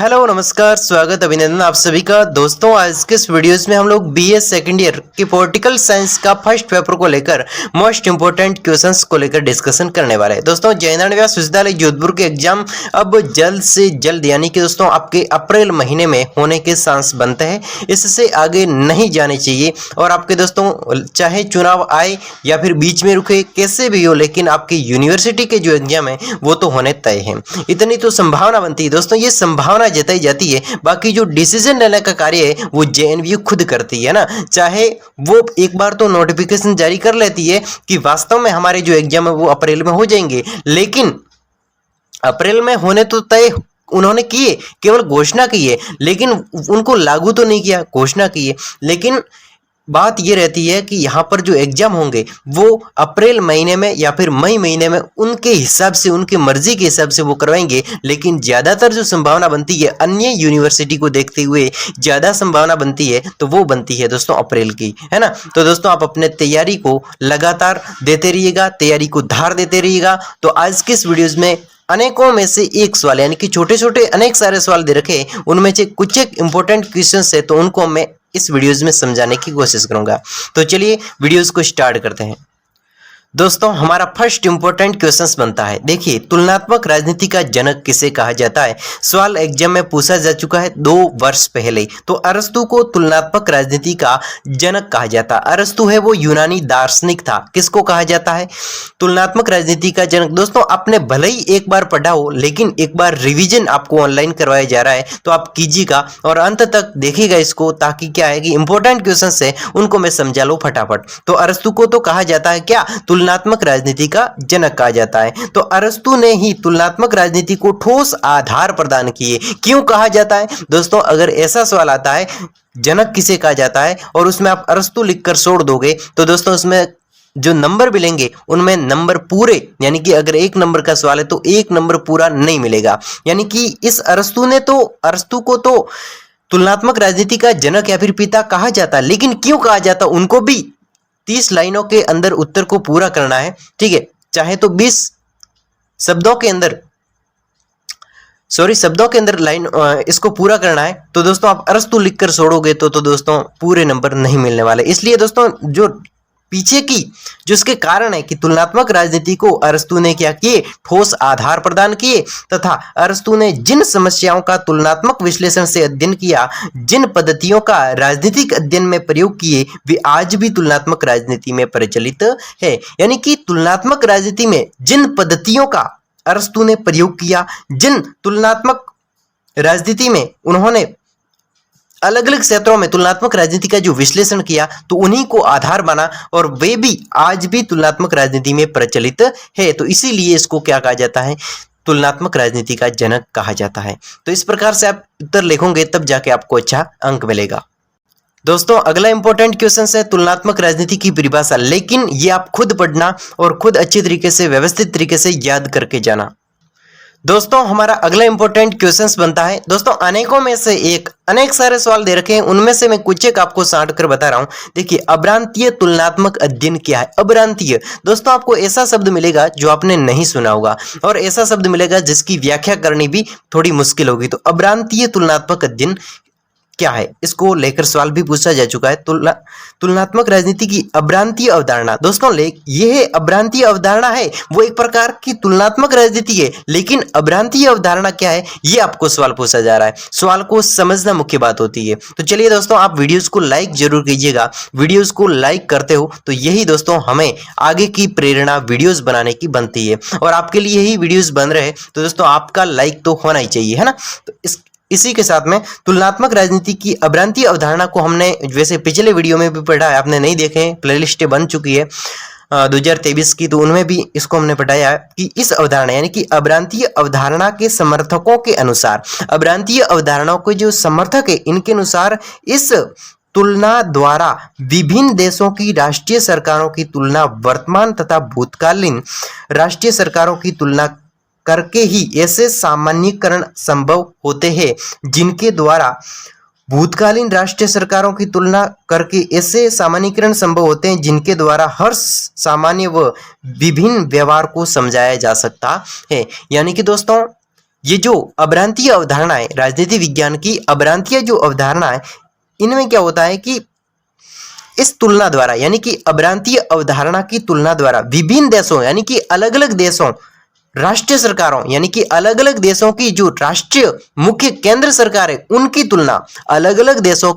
Hello नमस्कार, स्वागत अभिनंदन आप सभी का। दोस्तों आज के इस वीडियोस में हम लोग बीए सेकंड ईयर की पॉलिटिकल साइंस का फर्स्ट पेपर को लेकर मोस्ट इंपोर्टेंट क्वेश्चंस को लेकर डिस्कशन करने वाले हैं। दोस्तों जयनारायण व्यास विश्वविद्यालय जोधपुर के एग्जाम अब जल्द से जल्द यानी कि दोस्तों आपके अप्रैल महीने में होने के चांस बनते हैं। इससे आगे नहीं जाने चाहिए और आपके दोस्तों चाहे चुनाव आए या फिर बीच में रुके कैसे भी हो, लेकिन आपकी यूनिवर्सिटी के जो एग्जाम है वो तो होने तय है। इतनी तो संभावना बनती है दोस्तों, ये संभावना जताई जाती है। बाकी जो डिसीजन लेने का कार्य है वो जेएनयू खुद करती है ना। चाहे वो एक बार तो नोटिफिकेशन जारी कर लेती है कि वास्तव में हमारे जो एग्जाम है वो अप्रैल में हो जाएंगे, लेकिन अप्रैल में होने तो तय उन्होंने किए, केवल घोषणा की है, लेकिन उनको लागू तो नहीं किया, घोषणा की है। लेकिन बात ये रहती है कि यहाँ पर जो एग्जाम होंगे वो अप्रैल महीने में या फिर मई महीने में उनके हिसाब से, उनकी मर्जी के हिसाब से वो करवाएंगे। लेकिन ज़्यादातर जो संभावना बनती है अन्य यूनिवर्सिटी को देखते हुए ज़्यादा संभावना बनती है तो वो बनती है दोस्तों अप्रैल की, है ना। तो दोस्तों आप अपने तैयारी को लगातार देते रहिएगा, तैयारी को धार देते रहिएगा। तो आज के इस वीडियोज़ में अनेकों में से एक सवाल यानी कि छोटे छोटे अनेक सारे सवाल दे रखे, उनमें से कुछ एक इंपॉर्टेंट क्वेश्चंस है तो उनको मैं इस वीडियोस में समझाने की कोशिश करूंगा। तो चलिए वीडियोस को स्टार्ट करते हैं। दोस्तों हमारा फर्स्ट इंपॉर्टेंट क्वेश्चंस बनता है, देखिए तुलनात्मक राजनीति का जनक किसे कहा जाता है। सवाल एग्जाम में पूछा जा चुका है 2 वर्ष पहले। तो अरस्तु को तुलनात्मक राजनीति का जनक कहा जाता है। अरस्तु है वो यूनानी दार्शनिक था। किसको कहा जाता है तुलनात्मक राजनीति का जनक? दोस्तों आपने भले ही एक बार पढ़ा हो, लेकिन एक बार रिविजन आपको ऑनलाइन करवाया जा रहा है तो आप कीजिएगा और अंत तक देखिएगा इसको, ताकि क्या है कि इंपॉर्टेंट क्वेश्चन है उनको मैं समझा लूँ फटाफट। तो अरस्तु को तो कहा जाता है क्या, तुलनात्मक राजनीति का जनक कहा जाता है। तो अरस्तु ने ही तुलनात्मक राजनीति को ठोस आधार प्रदान किए। क्यों कहा जाता है दोस्तों? अगर ऐसा सवाल आता है जनक किसे कहा जाता है और उसमें आप अरस्तु लिखकर छोड़ दोगे तो दोस्तों उसमें जो नंबर मिलेंगे उनमें नंबर पूरे, यानी कि अगर 1 नंबर का सवाल है तो 1 नंबर पूरा नहीं मिलेगा। यानी कि इस अरस्तु को तो तुलनात्मक राजनीति का जनक या फिर पिता कहा जाता है। लेकिन क्यों कहा जाता, उनको भी 30 लाइनों के अंदर उत्तर को पूरा करना है, ठीक है। चाहे तो 20 शब्दों के अंदर लाइन इसको पूरा करना है। तो दोस्तों आप अरस्तु लिखकर छोड़ोगे तो दोस्तों पूरे नंबर नहीं मिलने वाले। इसलिए दोस्तों जो पीछे की जो इसके कारण है कि तुलनात्मक राजनीति को अरस्तु ने क्या किए, ठोस आधार प्रदान किए, तथा अरस्तु ने जिन समस्याओं का तुलनात्मक विश्लेषण से अध्ययन किया, जिन पद्धतियों का राजनीतिक अध्ययन में प्रयोग किए, वे आज भी तुलनात्मक राजनीति में प्रचलित है। यानी कि तुलनात्मक राजनीति में जिन पद्धतियों का अरस्तु ने प्रयोग किया, जिन तुलनात्मक राजनीति में उन्होंने अलग अलग क्षेत्रों में तुलनात्मक राजनीति का जो विश्लेषण किया तो उन्हीं को आधार बना और वे भी आज भी तुलनात्मक राजनीति में प्रचलित है। तो इसीलिए इसको क्या कहा जाता है, तुलनात्मक राजनीति का जनक कहा जाता है। तो इस प्रकार से आप उत्तर लिखोगे तब जाके आपको अच्छा अंक मिलेगा। दोस्तों अगला इंपॉर्टेंट क्वेश्चन है तुलनात्मक राजनीति की परिभाषा, लेकिन ये आप खुद पढ़ना और खुद अच्छे तरीके से व्यवस्थित तरीके से याद करके जाना। दोस्तों हमारा अगला इंपॉर्टेंट क्वेश्चंस बनता है, दोस्तों अनेकों में से एक, अनेक सारे सवाल दे रखे हैं, उनमें से मैं कुछ एक आपको छांट कर बता रहा हूं। देखिए अभ्रांतीय तुलनात्मक अध्ययन क्या है। अभ्रांतीय दोस्तों आपको ऐसा शब्द मिलेगा जो आपने नहीं सुना होगा और ऐसा शब्द मिलेगा जिसकी व्याख्या करनी भी थोड़ी मुश्किल होगी। तो अभ्रांतीय तुलनात्मक अध्ययन क्या है, इसको लेकर सवाल भी पूछा जा चुका है। तुलनात्मक राजनीति की अभ्रांतीय अवधारणा, दोस्तों ये अभ्रांतीय अवधारणा है वो एक प्रकार की तुलनात्मक राजनीति है, लेकिन अभ्रांतीय अवधारणा क्या है ये आपको सवाल पूछा जा रहा है। सवाल को समझना मुख्य बात होती है। तो चलिए दोस्तों आप वीडियोस को लाइक जरूर कीजिएगा। वीडियोस को लाइक करते हो तो यही दोस्तों हमें आगे की प्रेरणा वीडियोस बनाने की बनती है और आपके लिए यही वीडियोस बन रहे हैं तो दोस्तों आपका लाइक तो होना ही चाहिए, है ना। तो इसी के साथ में तुलनात्मक राजनीति की अभ्रांतीय अवधारणा को हमने वैसे पिछले वीडियो में भी पढ़ा है, आपने नहीं देखे प्लेलिस्ट बन चुकी है 2023 की, तो उनमें भी इसको हमने पढ़ाया कि इस अवधारणा यानी कि अभ्रांतीय अवधारणा के समर्थकों के अनुसार, अभ्रांतीय अवधारणाओं के जो समर्थक है इनके अनुसार इस तुलना द्वारा विभिन्न देशों की राष्ट्रीय सरकारों की तुलना वर्तमान तथा भूतकालीन राष्ट्रीय सरकारों की तुलना करके ही ऐसे सामान्यीकरण संभव होते हैं जिनके द्वारा भूतकालीन राष्ट्रीय सरकारों की तुलना करके ऐसे सामान्यीकरण संभव होते हैं जिनके द्वारा हर सामान्य व विभिन्न व्यवहार को समझाया जा सकता है। यानी कि दोस्तों ये जो अभ्रांतीय अवधारणा है, राजनीति विज्ञान की अभ्रांतीय जो अवधारणा है, इनमें क्या होता है कि इस तुलना द्वारा यानी कि अभ्रांतीय अवधारणा की तुलना द्वारा विभिन्न देशों यानी कि अलग अलग देशों राष्ट्रीय सरकारों यानी कि अलग अलग देशों की जो राष्ट्रीय मुख्य केंद्र सरकार है उनकी तुलना अलग अलग देशों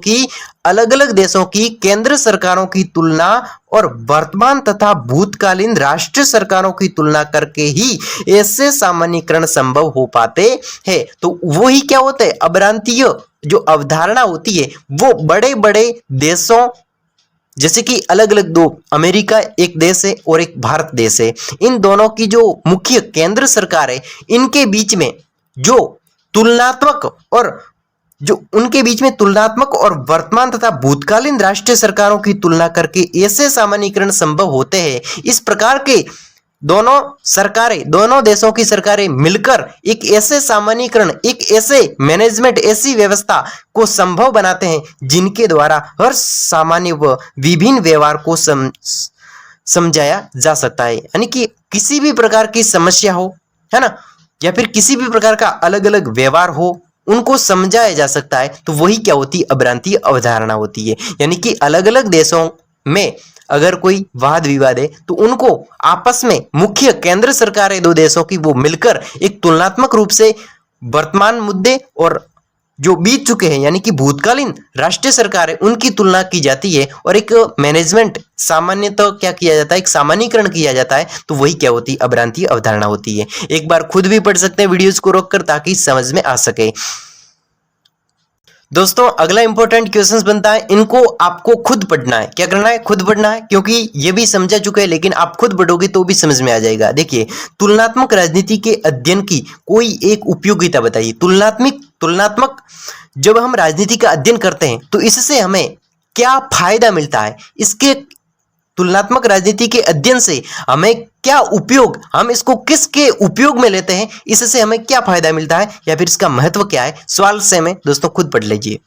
की केंद्र सरकारों की तुलना और वर्तमान तथा भूतकालीन राष्ट्रीय सरकारों की तुलना करके ही ऐसे सामान्यीकरण संभव हो पाते हैं। तो वही क्या होता है, अभ्रांतीय जो अवधारणा होती है वो बड़े बड़े देशों जैसे कि अलग अलग दो, अमेरिका एक देश है और एक भारत देश है, इन दोनों की जो मुख्य केंद्र सरकार है इनके बीच में जो तुलनात्मक और वर्तमान तथा भूतकालीन राष्ट्रीय सरकारों की तुलना करके ऐसे सामान्यीकरण संभव होते हैं। इस प्रकार के दोनों देशों की सरकारें मिलकर एक ऐसे सामान्यीकरण, एक ऐसे मैनेजमेंट, ऐसी व्यवस्था को संभव बनाते हैं जिनके द्वारा हर सामान्य व विभिन्न व्यवहार को समझाया जा सकता है। यानी कि किसी भी प्रकार की समस्या हो, है ना, या फिर किसी भी प्रकार का अलग अलग व्यवहार हो, उनको समझाया जा सकता है। तो वही क्या होती है, अभ्रांतीय अवधारणा होती है। यानी कि अलग अलग देशों में अगर कोई वाद विवाद है तो उनको आपस में मुख्य केंद्र सरकारें दो देशों की वो मिलकर एक तुलनात्मक रूप से वर्तमान मुद्दे और जो बीत चुके हैं यानी कि भूतकालीन राष्ट्रीय सरकारें उनकी तुलना की जाती है और एक मैनेजमेंट सामान्यतः क्या किया जाता है, एक सामान्यीकरण किया जाता है। तो वही क्या होती है, अभ्रांतीय अवधारणा होती है। एक बार खुद भी पढ़ सकते हैं वीडियोस को रोककर ताकि समझ में आ सके। दोस्तों अगला इंपॉर्टेंट क्वेश्चंस बनता है, इनको आपको खुद पढ़ना है। क्या करना है, खुद पढ़ना है, क्योंकि ये भी समझा चुके हैं लेकिन आप खुद पढ़ोगे तो भी समझ में आ जाएगा। देखिए, तुलनात्मक राजनीति के अध्ययन की कोई एक उपयोगिता बताइए। तुलनात्मक जब हम राजनीति का अध्ययन करते हैं तो इससे हमें क्या फायदा मिलता है, इसके तुलनात्मक राजनीति के अध्ययन से हमें क्या उपयोग, हम इसको किसके उपयोग में लेते हैं, इससे हमें क्या फायदा मिलता है या फिर इसका महत्व क्या है, सवाल से हमें दोस्तों खुद पढ़ लीजिए।